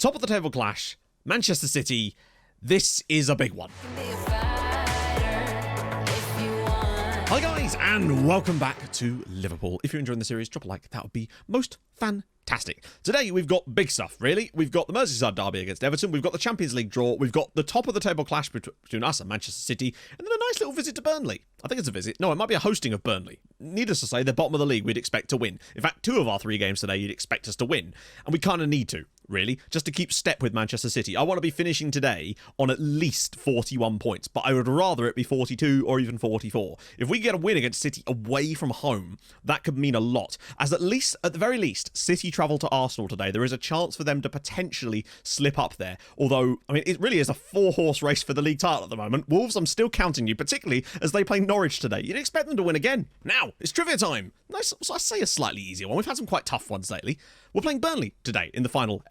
Top of the table clash, Manchester City. This is a big one. Hi guys, and welcome back to Liverpool. If you're enjoying the series, drop a like. That would be most fantastic. Today, we've got big stuff, really. We've got the Merseyside derby against Everton. We've got the Champions League draw. We've got the top of the table clash between us and Manchester City. And then a nice little visit to Burnley. I think it's a visit. No, it might be a hosting of Burnley. Needless to say, they're bottom of the league. We'd expect to win. In fact, 2 of our 3 games today, you'd expect us to win. And we kind of need to, really, just to keep step with Manchester City. I want to be finishing today on at least 41 points, but I would rather it be 42 or even 44. If we get a win against City away from home, that could mean a lot. As at the very least, City travel to Arsenal today. There is a chance for them to potentially slip up there. Although, I mean, it really is a 4-horse race for the league title at the moment. Wolves, I'm still counting you, particularly as they play Norwich today. You'd expect them to win again. Now, it's trivia time. Nice, so I say a slightly easier one. We've had some quite tough ones lately. We're playing Burnley today in the final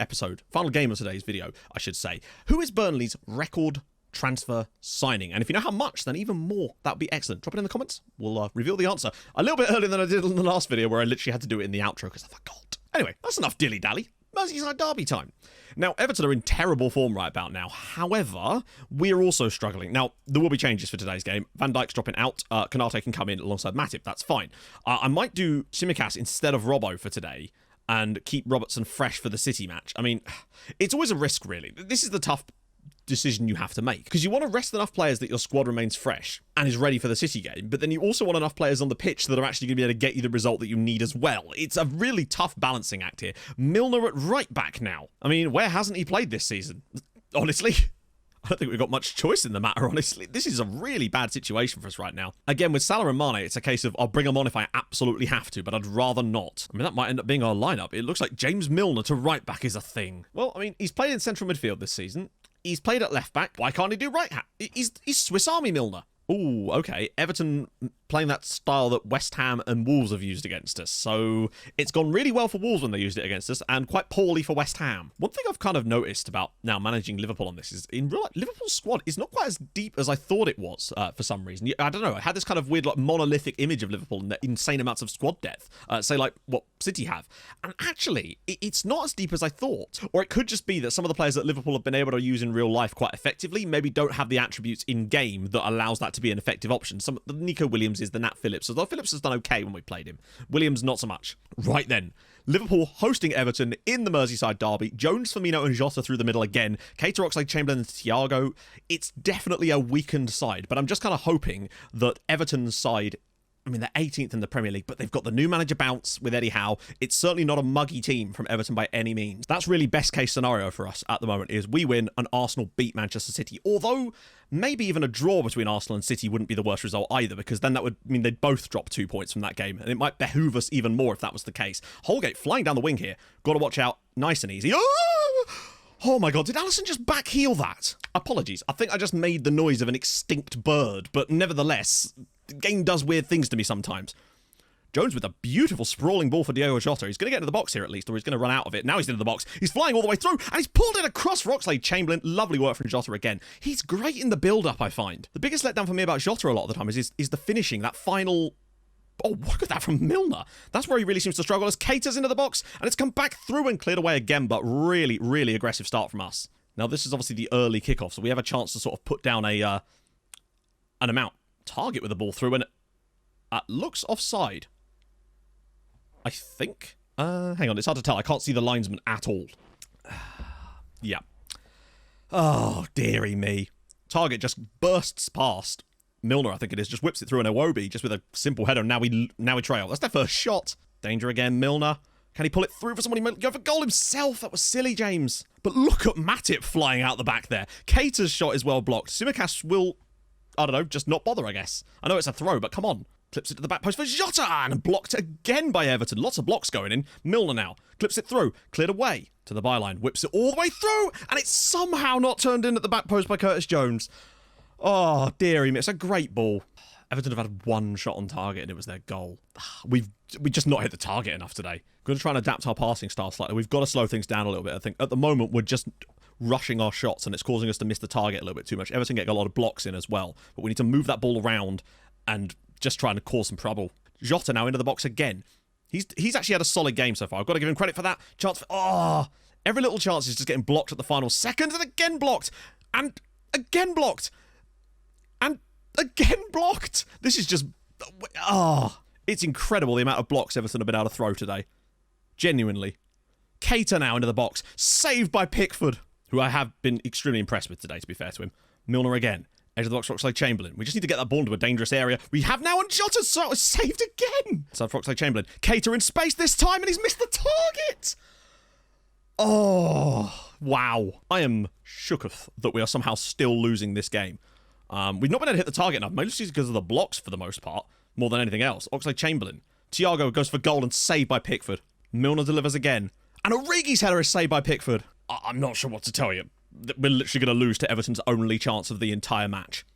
game of today's video, I should say. Who is Burnley's record transfer signing? And if you know how much, then even more. That would be excellent. Drop it in the comments. We'll reveal the answer a little bit earlier than I did in the last video, where I literally had to do it in the outro because I forgot. Anyway, that's enough dilly-dally. Merseyside derby time. Now, Everton are in terrible form right about now. However, we're also struggling. Now, there will be changes for today's game. Van Dijk's dropping out. Konate can come in alongside Matip. That's fine. I might do Tsimikas instead of Robbo for today and keep Robertson fresh for the City match. I mean, it's always a risk, really. This is the tough decision you have to make, because you want to rest enough players that your squad remains fresh and is ready for the City game, but then you also want enough players on the pitch that are actually going to be able to get you the result that you need as well. It's a really tough balancing act here. Milner at right back now. I mean, where hasn't he played this season? Honestly, I don't think we've got much choice in the matter, honestly. This is a really bad situation for us right now. Again, with Salah and Mane, it's a case of I'll bring them on if I absolutely have to, but I'd rather not. I mean, that might end up being our lineup. It looks like James Milner to right back is a thing. Well, I mean, he's played in central midfield this season. He's played at left back. Why can't he do right back? He's Swiss Army Milner. Ooh, okay. Everton playing that style that West Ham and Wolves have used against us. So it's gone really well for Wolves when they used it against us, and quite poorly for West Ham. One thing I've kind of noticed about now managing Liverpool on this is, in real life, Liverpool's squad is not quite as deep as I thought it was for some reason. I don't know. I had this kind of weird, like, monolithic image of Liverpool and the insane amounts of squad depth, say like what City have. And actually, it's not as deep as I thought. Or it could just be that some of the players that Liverpool have been able to use in real life quite effectively maybe don't have the attributes in game that allows that to be an effective option. The Nico Williams is the Nat Phillips, although Phillips has done okay when we played him. Williams, not so much. Right then, Liverpool hosting Everton in the Merseyside derby. Jones, Firmino and Jota through the middle again. Keita, Oxlade-Chamberlain and Thiago. It's definitely a weakened side, but I'm just kind of hoping that Everton's side, I mean, they're 18th in the Premier League, but they've got the new manager bounce with Eddie Howe. It's certainly not a muggy team from Everton by any means. That's really best case scenario for us at the moment, is we win and Arsenal beat Manchester City. Although, maybe even a draw between Arsenal and City wouldn't be the worst result either, because then that would mean they'd both drop 2 points from that game, and it might behoove us even more if that was the case. Holgate flying down the wing here. Got to watch out. Nice and easy. Oh my god, did Alisson just backheel that? Apologies, I think I just made the noise of an extinct bird, but nevertheless, the game does weird things to me sometimes. Jones with a beautiful sprawling ball for Diogo Jota. He's going to get into the box here at least, or he's going to run out of it. Now he's into the box. He's flying all the way through, and he's pulled it across for Oxlade-Chamberlain. Lovely work from Jota again. He's great in the build-up, I find. The biggest letdown for me about Jota a lot of the time is the finishing, that final... Oh, look at that from Milner. That's where he really seems to struggle, as Keita's into the box, and it's come back through and cleared away again, but really, really aggressive start from us. Now, this is obviously the early kickoff, so we have a chance to sort of put down an amount. Target with the ball through, and looks offside. I think. Hang on, it's hard to tell. I can't see the linesman at all. Yeah. Oh, dearie me. Target just bursts past. Milner, I think it is, just whips it through an Iwobi just with a simple header. Now we trail. That's their first shot. Danger again, Milner. Can he pull it through for someone? He might go for goal himself. That was silly, James. But look at Matip flying out the back there. Keita's shot is well blocked. Tsimikas will, I don't know, just not bother, I guess. I know it's a throw, but come on. Clips it to the back post for Jota, and blocked again by Everton. Lots of blocks going in. Milner now clips it through, cleared away to the byline, whips it all the way through, and it's somehow not turned in at the back post by Curtis Jones. Oh, dearie me. It's a great ball. Everton have had one shot on target, and it was their goal. We just not hit the target enough today. We're going to try and adapt our passing style slightly. We've got to slow things down a little bit. I think at the moment we're just rushing our shots, and it's causing us to miss the target a little bit too much. Everton getting a lot of blocks in as well, but we need to move that ball around and just trying to cause some trouble. Jota now into the box again. He's actually had a solid game so far. I've got to give him credit for that. Chance for... Oh, Every little chance is just getting blocked at the final second, and again blocked, and again blocked, and again blocked. This is just... it's incredible the amount of blocks Everton have been able to throw today. Genuinely. Keita now into the box. Saved by Pickford, who I have been extremely impressed with today, to be fair to him. Milner again. Edge of the box, Oxlade-Chamberlain. We just need to get that ball into a dangerous area. We have now, and Jota saved again. So for Oxlade-Chamberlain. Keita in space this time, and he's missed the target. Oh, wow. I am shooketh that we are somehow still losing this game. We've not been able to hit the target enough, mostly because of the blocks for the most part, more than anything else. Oxlade-Chamberlain. Thiago goes for goal and saved by Pickford. Milner delivers again. And Origi's header is saved by Pickford. I'm not sure what to tell you. We're literally going to lose to Everton's only chance of the entire match.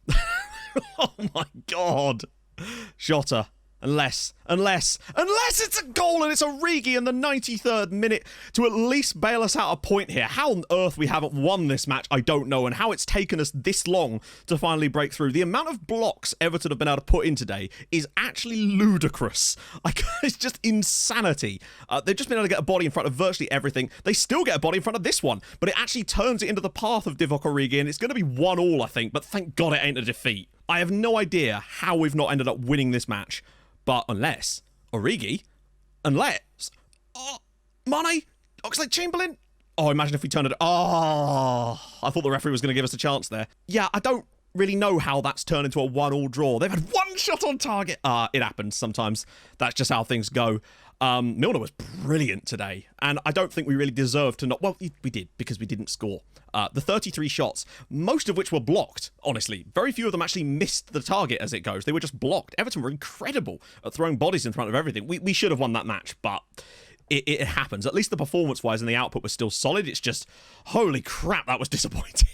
Oh my God. Jota. Unless it's a goal and it's Origi in the 93rd minute to at least bail us out a point here. How on earth we haven't won this match, I don't know, and how it's taken us this long to finally break through. The amount of blocks Everton have been able to put in today is actually ludicrous. It's just insanity. They've just been able to get a body in front of virtually everything. They still get a body in front of this one, but it actually turns it into the path of Divock Origi, and it's going to be 1-1, I think, but thank God it ain't a defeat. I have no idea how we've not ended up winning this match. But unless Mane, Oxlade-Chamberlain. Oh, imagine if we turned it. Oh, I thought the referee was going to give us a chance there. Yeah, I don't really know how that's turned into a 1-1 draw. They've had one shot on target. It happens sometimes. That's just how things go. Milner was brilliant today, and I don't think we really deserved to not... Well, we did, because we didn't score. The 33 shots, most of which were blocked, honestly. Very few of them actually missed the target as it goes. They were just blocked. Everton were incredible at throwing bodies in front of everything. We should have won that match, but... It happens. At least the performance-wise and the output was still solid. It's just, holy crap, that was disappointing.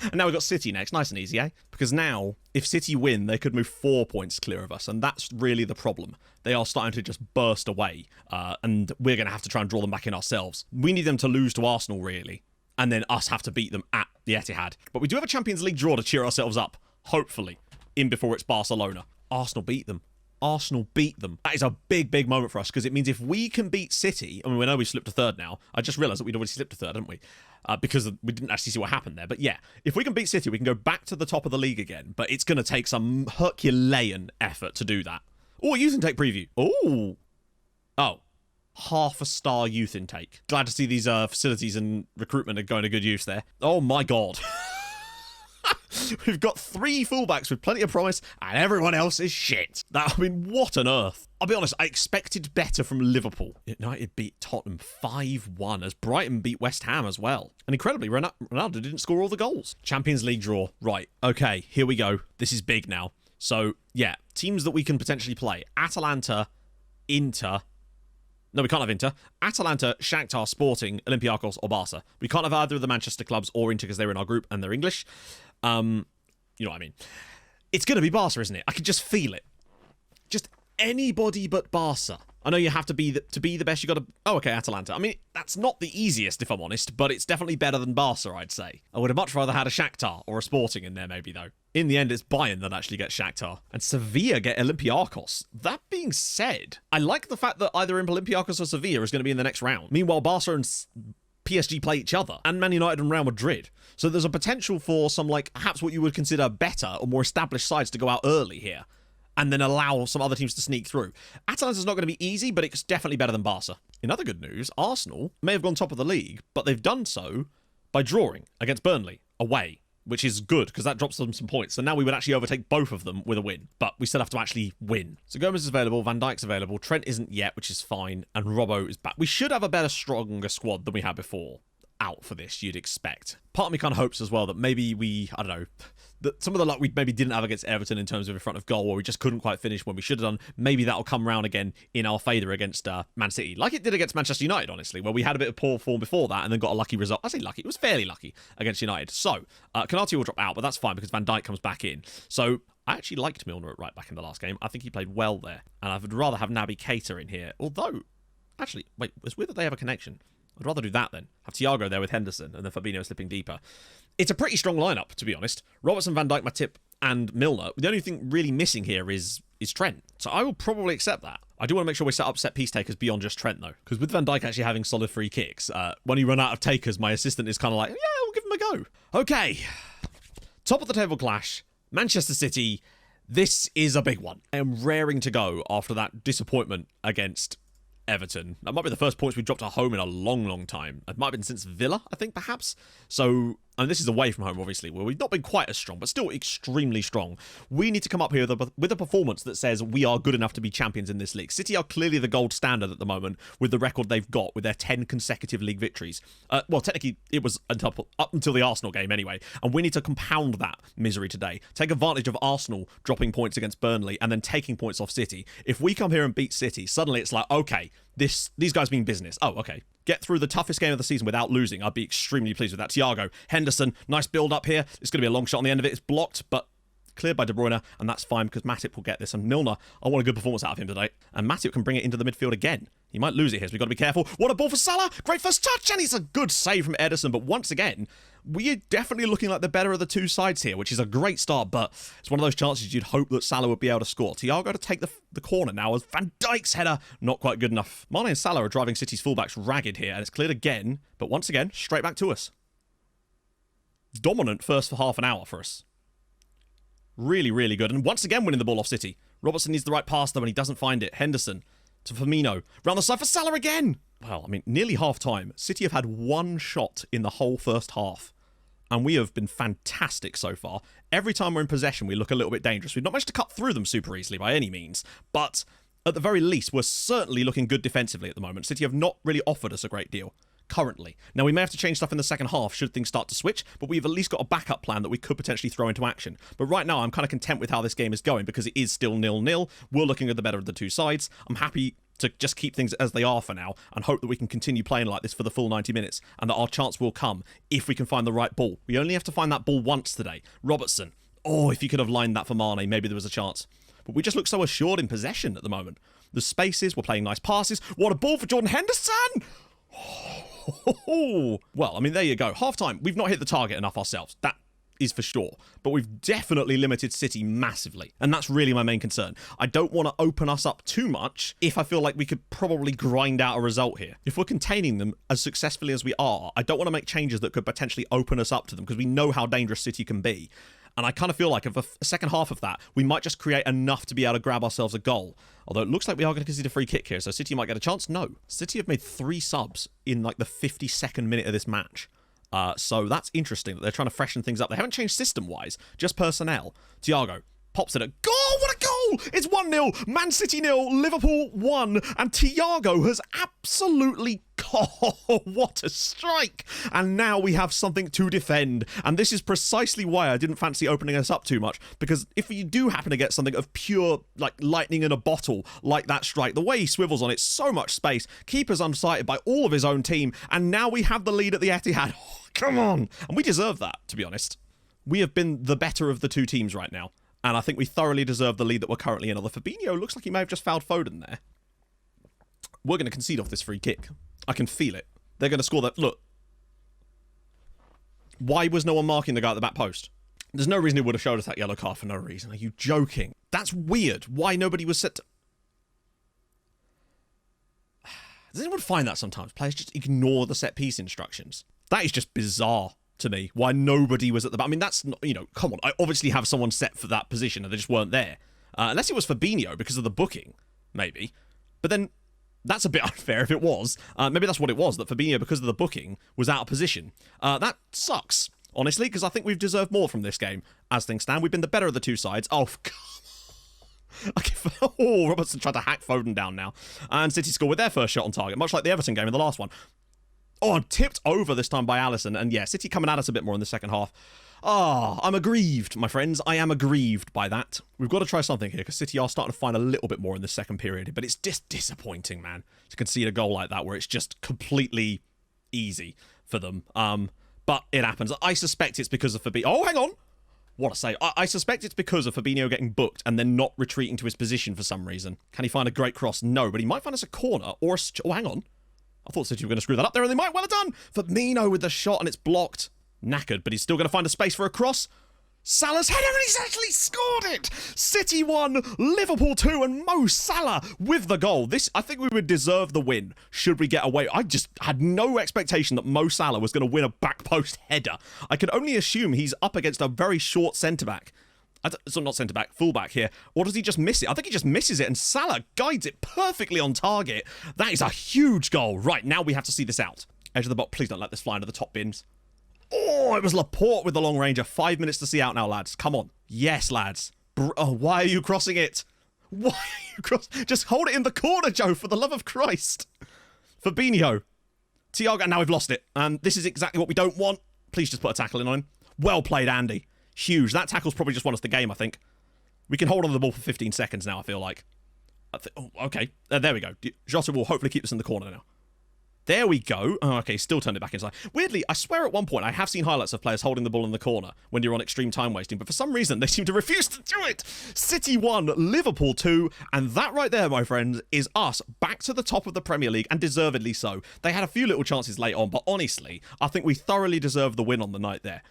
And now we've got City next. Nice and easy, eh? Because now, if City win, they could move 4 points clear of us, and that's really the problem. They are starting to just burst away, and we're going to have to try and draw them back in ourselves. We need them to lose to Arsenal, really, and then us have to beat them at the Etihad. But we do have a Champions League draw to cheer ourselves up, hopefully, in before it's Barcelona. Arsenal beat them. That is a big, big moment for us, because it means if we can beat City, I mean, we know we've slipped to third now. I just realised that we'd already slipped to third, hadn't we? Because we didn't actually see what happened there. But yeah, if we can beat City, we can go back to the top of the league again. But it's going to take some Herculean effort to do that. Oh, youth intake preview. Oh. Half a star youth intake. Glad to see these facilities and recruitment are going to good use there. Oh my God. We've got 3 fullbacks with plenty of promise, and everyone else is shit. I mean, what on earth? I'll be honest, I expected better from Liverpool. United beat Tottenham 5-1, as Brighton beat West Ham as well. And incredibly, Ronaldo didn't score all the goals. Champions League draw. Right, okay, here we go. This is big now. So, yeah, teams that we can potentially play. Atalanta, Inter... No, we can't have Inter. Atalanta, Shakhtar, Sporting, Olympiacos, or Barca. We can't have either of the Manchester clubs or Inter because they're in our group and they're English. You know what I mean. It's going to be Barca, isn't it? I can just feel it. Just anybody but Barca. I know you have to be the best. You got to... Oh, okay, Atalanta. I mean, that's not the easiest, if I'm honest, but it's definitely better than Barca, I'd say. I would have much rather had a Shakhtar or a Sporting in there, maybe, though. In the end, it's Bayern that actually gets Shakhtar. And Sevilla get Olympiacos. That being said, I like the fact that either Olympiacos or Sevilla is going to be in the next round. Meanwhile, Barca and PSG play each other, and Man United and Real Madrid. So there's a potential for some, like, perhaps what you would consider better or more established sides to go out early here, and then allow some other teams to sneak through. Atalanta's not going to be easy, but it's definitely better than Barca. In other good news, Arsenal may have gone top of the league, but they've done so by drawing against Burnley, away, which is good, because that drops them some points. So now we would actually overtake both of them with a win, but we still have to actually win. So Gomez is available, Van Dijk's available, Trent isn't yet, which is fine, and Robbo is back. We should have a better, stronger squad than we had before out for this, you'd expect. Part of me kind of hopes as well that maybe I don't know, that some of the luck we maybe didn't have against Everton in terms of in front of goal, or we just couldn't quite finish when we should have done, maybe that'll come round again in our favour against Man City, like it did against Manchester United, honestly, where we had a bit of poor form before that and then got a lucky result. I say lucky, it was fairly lucky against United. So, Konate will drop out, but that's fine because Van Dijk comes back in. So, I actually liked Milner at right back in the last game. I think he played well there, and I would rather have Naby Keita in here, although, actually, wait, it's weird that they have a connection. I'd rather do that then. Have Thiago there with Henderson and then Fabinho slipping deeper. It's a pretty strong lineup, to be honest. Robertson, Van Dijk, Matip, and Milner. The only thing really missing here is Trent. So I will probably accept that. I do want to make sure we set up set piece takers beyond just Trent, though. Because with Van Dijk actually having solid free kicks, when you run out of takers, my assistant is kind of like, yeah, we'll give him a go. Okay. Top of the table clash. Manchester City. This is a big one. I am raring to go after that disappointment against Everton. That might be the first points we dropped at home in a long, long time. It might have been since Villa, I think, perhaps. So, and this is away from home, obviously, where we've not been quite as strong, but still extremely strong. We need to come up here with a performance that says we are good enough to be champions in this league. City are clearly the gold standard at the moment with the record they've got with their 10 consecutive league victories. Well, technically, it was up until the Arsenal game anyway, and we need to compound that misery today. Take advantage of Arsenal dropping points against Burnley and then taking points off City. If we come here and beat City, suddenly it's like, okay, these guys mean business. Oh, okay. Get through the toughest game of the season without losing. I'd be extremely pleased with that. Thiago, Henderson, nice build up here. It's going to be a long shot on the end of it. It's blocked, but cleared by De Bruyne, and that's fine because Matip will get this. And Milner, I want a good performance out of him today. And Matip can bring it into the midfield again. He might lose it here, so we've got to be careful. What a ball for Salah! Great first touch, and it's a good save from Ederson. But once again, we are definitely looking like the better of the two sides here, which is a great start, but it's one of those chances you'd hope that Salah would be able to score. Thiago to take the corner now as Van Dijk's header, not quite good enough. Mane and Salah are driving City's fullbacks ragged here, and it's cleared again, but once again, straight back to us. Dominant first for half an hour for us. Really, really good. And once again winning the ball off City. Robertson needs the right pass though, and he doesn't find it. Henderson to Firmino. Round the side for Salah again. Well, I mean, nearly half time. City have had one shot in the whole first half. And we have been fantastic so far. Every time we're in possession, we look a little bit dangerous. We've not managed to cut through them super easily by any means. But at the very least, we're certainly looking good defensively at the moment. City have not really offered us a great deal currently. Now, we may have to change stuff in the second half should things start to switch, but we've at least got a backup plan that we could potentially throw into action. But right now, I'm kind of content with how this game is going because it is still 0-0. We're looking at the better of the two sides. I'm happy to just keep things as they are for now and hope that we can continue playing like this for the full 90 minutes and that our chance will come if we can find the right ball. We only have to find that ball once today. Robertson. Oh, if you could have lined that for Mane, maybe there was a chance. But we just look so assured in possession at the moment. The spaces, we're playing nice passes. What a ball for Jordan Henderson! Well, I mean, there you go. Half-time, we've not hit the target enough ourselves. That is for sure. But we've definitely limited City massively. And that's really my main concern. I don't want to open us up too much if I feel like we could probably grind out a result here. If we're containing them as successfully as we are, I don't want to make changes that could potentially open us up to them because we know how dangerous City can be. And I kind of feel like if a second half of that, we might just create enough to be able to grab ourselves a goal. Although it looks like we are going to concede a free kick here, so City might get a chance. No. City have made 3 subs in like the 52nd minute of this match. So that's interesting that they're trying to freshen things up. They haven't changed system-wise, just personnel. Thiago pops it at goal. What a goal! It's 1-0. Man City 0, Liverpool 1. And Thiago has absolutely... Oh, what a strike! And now we have something to defend. And this is precisely why I didn't fancy opening us up too much. Because if you do happen to get something of pure, like, lightning in a bottle, like that strike, the way he swivels on it, so much space. Keeper's unsighted by all of his own team. And now we have the lead at the Etihad. Oh, come on! And we deserve that, to be honest. We have been the better of the two teams right now. And I think we thoroughly deserve the lead that we're currently in. Although Fabinho looks like he may have just fouled Foden there. We're going to concede off this free kick. I can feel it. They're going to score that. Look. Why was no one marking the guy at the back post? There's no reason he would have showed us that yellow card for no reason. Are you joking? That's weird. Why nobody was set to... Does anyone find that sometimes? Players just ignore the set piece instructions. That is just bizarre to me. Why nobody was at the back. I mean, that's not, you know, come on. I obviously have someone set for that position and they just weren't there. Unless it was Fabinho because of the booking, maybe. But then that's a bit unfair if it was. Maybe that's what it was, that Fabinho, because of the booking, was out of position. That sucks, honestly, because I think we've deserved more from this game as things stand. We've been the better of the two sides. Oh, okay. Oh, Robertson tried to hack Foden down now. And City score with their first shot on target, much like the Everton game in the last one. Oh, tipped over this time by Alisson. And yeah, City coming at us a bit more in the second half. Ah, I'm aggrieved, my friends. I am aggrieved by that. We've got to try something here because City are starting to find a little bit more in the second period. But it's just disappointing, man, to concede a goal like that where it's just completely easy for them. But it happens. I suspect it's because of Fabinho. Oh, hang on. What a save. I suspect it's because of Fabinho getting booked and then not retreating to his position for some reason. Can he find a great cross? No, but he might find us a corner or a... Oh, hang on. I thought City were going to screw that up there, and they might. Well done. Firmino with the shot, and it's blocked. Knackered, but he's still going to find a space for a cross. Salah's header, and he's actually scored it! City 1, Liverpool 2, and Mo Salah with the goal. This, I think we would deserve the win should we get away. I just had no expectation that Mo Salah was going to win a back post header. I could only assume he's up against a very short centre-back. So not centre-back, full-back here. Or does he just miss it? I think he just misses it, and Salah guides it perfectly on target. That is a huge goal. Right, now we have to see this out. Edge of the box, please don't let this fly into the top bins. Oh, it was Laporte with the long ranger. 5 minutes to see out now, lads. Come on. Yes, lads. Why are you crossing it? Why are you crossing? Just hold it in the corner, Joe, for the love of Christ. Fabinho. Thiago, now we've lost it. And this is exactly what we don't want. Please just put a tackle in on him. Well played, Andy. Huge. That tackle's probably just won us the game, I think. We can hold on to the ball for 15 seconds now, I feel like. Oh, okay. There we go. Jota will hopefully keep this in the corner now. There we go. Oh, okay, still turned it back inside. Weirdly, I swear at one point I have seen highlights of players holding the ball in the corner when you're on extreme time wasting, but for some reason they seem to refuse to do it. City 1, Liverpool 2, and that right there, my friends, is us back to the top of the Premier League, and deservedly so. They had a few little chances late on, but honestly, I think we thoroughly deserved the win on the night there.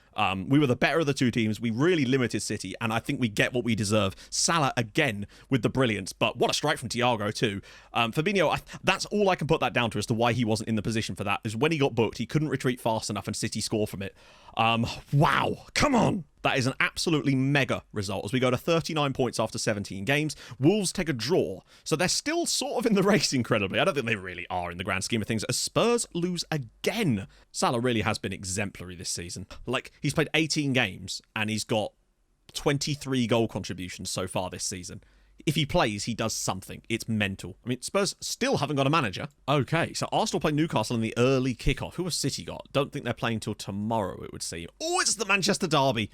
We were the better of the two teams. We really limited City, and I think we get what we deserve. Salah again with the brilliance, but what a strike from Thiago too. Fabinho, that's all I can put that down to as to why he wasn't in the position for that, is when he got booked, he couldn't retreat fast enough and City score from it. Wow, come on. That is an absolutely mega result as we go to 39 points after 17 games. Wolves take a draw, so they're still sort of in the race incredibly. I don't think they really are in the grand scheme of things, as Spurs lose again. Salah really has been exemplary this season. Like, he's played 18 games and he's got 23 goal contributions so far this season. If he plays, he does something. It's mental. I mean, Spurs still haven't got a manager. Okay, so Arsenal play Newcastle in the early kickoff. Who has City got? Don't think they're playing till tomorrow, it would seem. Oh, it's the Manchester derby.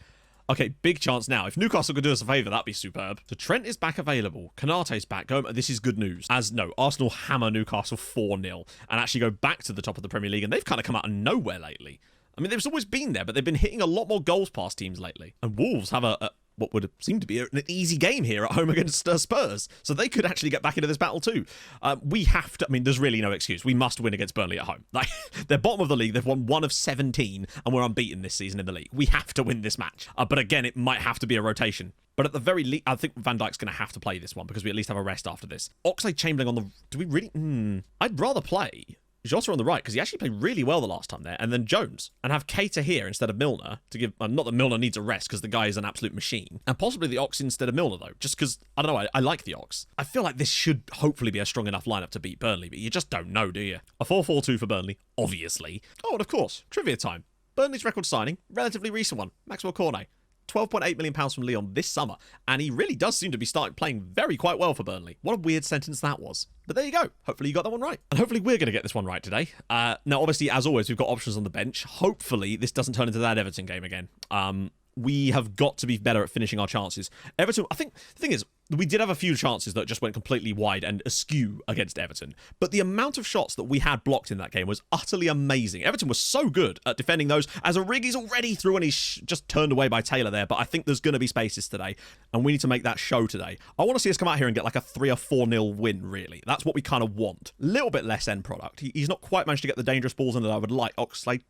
Okay, big chance now. If Newcastle could do us a favour, that'd be superb. So Trent is back available. Kanate's back. This is good news. As no, Arsenal hammer Newcastle 4-0 and actually go back to the top of the Premier League. And they've kind of come out of nowhere lately. I mean, they've always been there, but they've been hitting a lot more goals past teams lately. And Wolves have what would seem to be an easy game here at home against Spurs. So they could actually get back into this battle too. We have to, I mean, there's really no excuse. We must win against Burnley at home. Like, they're bottom of the league. They've won 1 of 17 and we're unbeaten this season in the league. We have to win this match. But again, it might have to be a rotation. But at the very least, I think Van Dijk's going to have to play this one because we at least have a rest after this. Oxlade-Chamberlain on the, do we really? I'd rather play Jota on the right because he actually played really well the last time there, and then Jones, and have Keita here instead of Milner to give, not that Milner needs a rest because the guy is an absolute machine, and possibly the Ox instead of Milner though, just because, I don't know, I like the Ox. I feel like this should hopefully be a strong enough lineup to beat Burnley, but you just don't know, do you? A 4-4-2 for Burnley, obviously. Oh, and of course, trivia time. Burnley's record signing, relatively recent one, Maxwell Cornet. £12.8 million from Lyon this summer, and he really does seem to be starting playing very quite well for Burnley. What a weird sentence that was. But there you go. Hopefully you got that one right. And hopefully we're going to get this one right today. Now, obviously, as always, we've got options on the bench. Hopefully this doesn't turn into that Everton game again. We have got to be better at finishing our chances. Everton, I think, the thing is, we did have a few chances that just went completely wide and askew against Everton. But the amount of shots that we had blocked in that game was utterly amazing. Everton was so good at defending those, as Origi's already through and he's just turned away by Taylor there. But I think there's going to be spaces today, and we need to make that show today. I want to see us come out here and get like a 3 or 4-0 win, really. That's what we kind of want. A little bit less end product. He's not quite managed to get the dangerous balls in that I would like. Oxlade.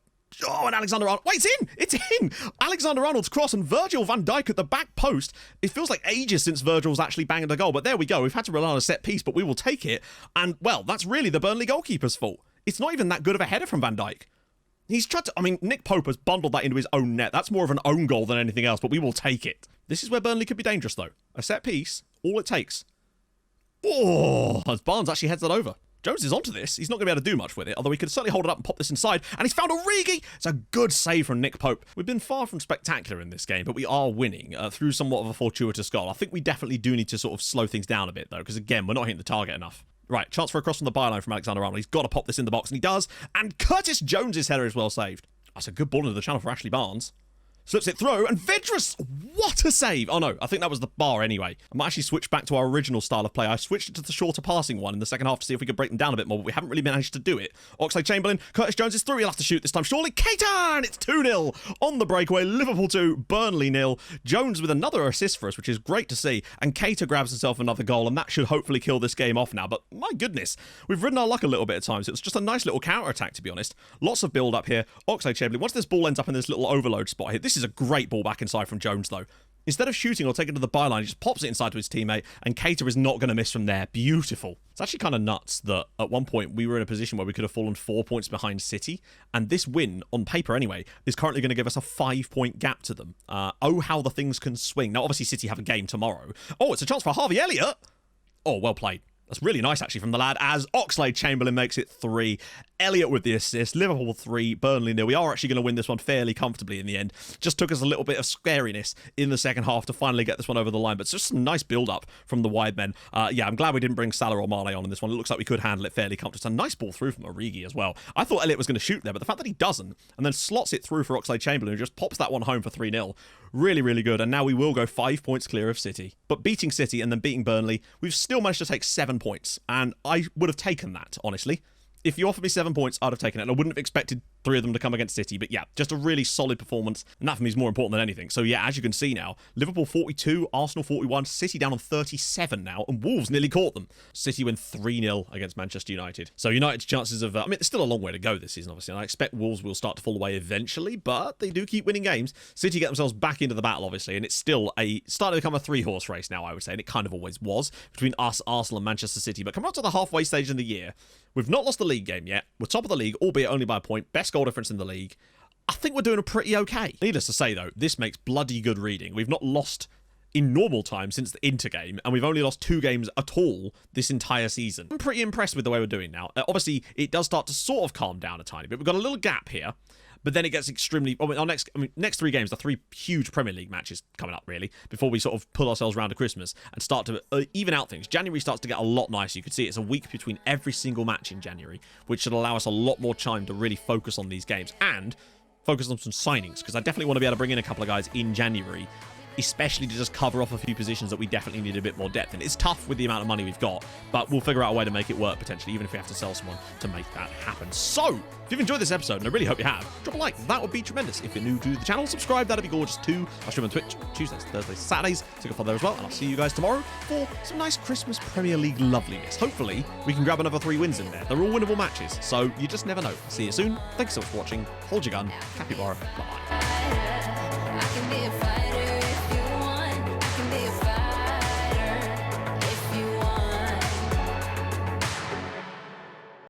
Oh, and Alexander-Arnold. Wait, it's in! It's in! Alexander-Arnold's cross and Virgil van Dijk at the back post. It feels like ages since Virgil's actually banged a goal, but there we go. We've had to rely on a set piece, but we will take it. And, well, that's really the Burnley goalkeeper's fault. It's not even that good of a header from Van Dijk. He's tried to, I mean, Nick Pope has bundled that into his own net. That's more of an own goal than anything else, but we will take it. This is where Burnley could be dangerous, though. A set piece, all it takes. Oh, as Barnes actually heads that over. Jones is onto this. He's not going to be able to do much with it, although he could certainly hold it up and pop this inside. And he's found Origi! It's a good save from Nick Pope. We've been far from spectacular in this game, but we are winning through somewhat of a fortuitous goal. I think we definitely do need to sort of slow things down a bit, though, because, again, we're not hitting the target enough. Right, chance for a cross from the byline from Alexander-Arnold. He's got to pop this in the box, and he does. And Curtis Jones's header is well saved. That's a good ball into the channel for Ashley Barnes. Slips it through, and Vidrus, what a save! Oh no, I think that was the bar anyway. I might actually switch back to our original style of play. I switched it to the shorter passing one in the second half to see if we could break them down a bit more, but we haven't really managed to do it. Oxlade-Chamberlain, Curtis Jones is through, he'll have to shoot this time. Surely, Keita! And it's 2-0 on the breakaway. Liverpool 2, Burnley 0. Jones with another assist for us, which is great to see, and Keita grabs himself another goal, and that should hopefully kill this game off now. But my goodness, we've ridden our luck a little bit at times. It was just a nice little counter-attack, to be honest. Lots of build-up here. Oxlade-Chamberlain, once this ball ends up in this little overload spot here, this This is a great ball back inside from Jones, though. Instead of shooting or taking it to the byline, he just pops it inside to his teammate, and Cater is not going to miss from there. Beautiful. It's actually kind of nuts that at one point we were in a position where we could have fallen 4 points behind City, and this win, on paper anyway, is currently going to give us a 5-point gap to them. Oh, how the things can swing. Now, obviously, City have a game tomorrow. Oh, it's a chance for Harvey Elliott. Oh, well played. That's really nice, actually, from the lad, as Oxlade-Chamberlain makes it 3. Elliott with the assist. Liverpool 3, Burnley 0. We are actually going to win this one fairly comfortably in the end. Just took us a little bit of scariness in the second half to finally get this one over the line, but it's just some nice build-up from the wide men. Yeah, I'm glad we didn't bring Salah or Mane on in this one. It looks like we could handle it fairly comfortably. It's a nice ball through from Origi as well. I thought Elliott was going to shoot there, but the fact that he doesn't, and then slots it through for Oxlade-Chamberlain, who just pops that one home for 3-0. Really, really good. And now we will go 5 points clear of City. But beating City and then beating Burnley, we've still managed to take 7 points. And I would have taken that, honestly. If you offered me 7 points, I'd have taken it. And I wouldn't have expected 3 of them to come against City. But yeah, just a really solid performance. And that for me is more important than anything. So yeah, as you can see now, Liverpool 42, Arsenal 41, City down on 37 now. And Wolves nearly caught them. City win 3-0 against Manchester United. So United's chances of... I mean, there's still a long way to go this season, obviously. And I expect Wolves will start to fall away eventually. But they do keep winning games. City get themselves back into the battle, obviously. And it's still starting to become a 3-horse race now, I would say. And it kind of always was between us, Arsenal and Manchester City. But coming up to the halfway stage in the year, we've not lost the league game yet. We're top of the league, albeit only by a point. Best goal difference in the league. I think we're doing a pretty okay. Needless to say, though, this makes bloody good reading. We've not lost in normal time since the Inter game, and we've only lost 2 games at all this entire season. I'm pretty impressed with the way we're doing now. Obviously, it does start to sort of calm down a tiny bit. We've got a little gap here, but then it gets extremely... our next 3 games, the 3 huge Premier League matches coming up, really, before we sort of pull ourselves around to Christmas and start to even out things. January starts to get a lot nicer. You could see it's a week between every single match in January, which should allow us a lot more time to really focus on these games and focus on some signings, because I definitely want to be able to bring in a couple of guys in January, especially to just cover off a few positions that we definitely need a bit more depth in. It's tough with the amount of money we've got, but we'll figure out a way to make it work, potentially, even if we have to sell someone to make that happen. So, if you've enjoyed this episode, and I really hope you have, drop a like. That would be tremendous. If you're new to the channel, subscribe. That'd be gorgeous too. I stream on Twitch Tuesdays, Thursdays, Saturdays, so go follow there as well. And I'll see you guys tomorrow for some nice Christmas Premier League loveliness. Hopefully, we can grab another 3 wins in there. They're all winnable matches, so you just never know. See you soon. Thanks so much for watching. Hold your gun. Capybara. Bye.